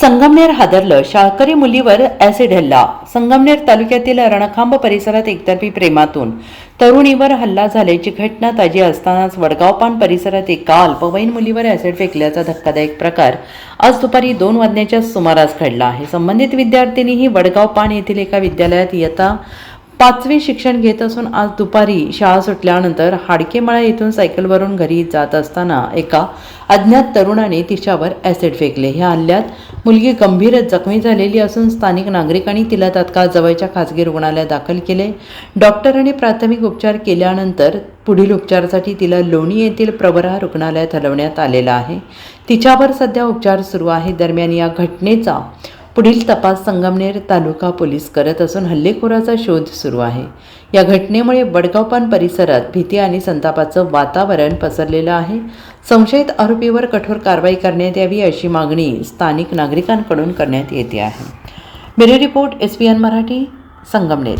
संगमनेर हादरलं, शाळकरी मुलीवर ॲसिड हल्ला. संगमनेर तालुक्यातील रणखांब परिसरात एकतर्फी प्रेमातून तरुणीवर हल्ला झाल्याची घटना ताजी असतानाच वडगावपान परिसरात एका अल्पवयीन मुलीवर ॲसिड फेकल्याचा धक्कादायक प्रकार आज दुपारी 2 वाजण्याच्या सुमारास घडला आहे. संबंधित विद्यार्थिनी ही वडगावपान येथील एका विद्यालयात इयत्ता 5वी शिक्षण घेत असून आज दुपारी शाळा सुटल्यानंतर हाडकेमळा येथून सायकलवरून घरी जात असताना एका अज्ञात तरुणाने तिच्यावर ॲसिड फेकले. ह्या हल्ल्यात मुलगी गंभीर जखमी झालेली असून स्थानिक नागरिकांनी तिला तात्काळ जवळच्या खासगी रुग्णालयात दाखल केले. डॉक्टरांनी प्राथमिक उपचार केल्यानंतर पुढील उपचारासाठी तिला लोणी येथील प्रवरा रुग्णालयात हलवण्यात आलेलं आहे. तिच्यावर सध्या उपचार सुरू आहे. दरम्यान या घटनेचा पुढील तपास संगमनेर तालुका पोलीस करत असून हल्लेखोराचा शोध सुरू आहे. या घटनेमुळे वडगावपान परिसरात भीती आणि संतापाचं वातावरण पसरलेलं आहे. संशयित आरोपीवर कठोर कारवाई करण्यात यावी अशी मागणी स्थानिक नागरिकांकडून करण्यात येते आहे. Bureau report SBN Marathi, Sangamner.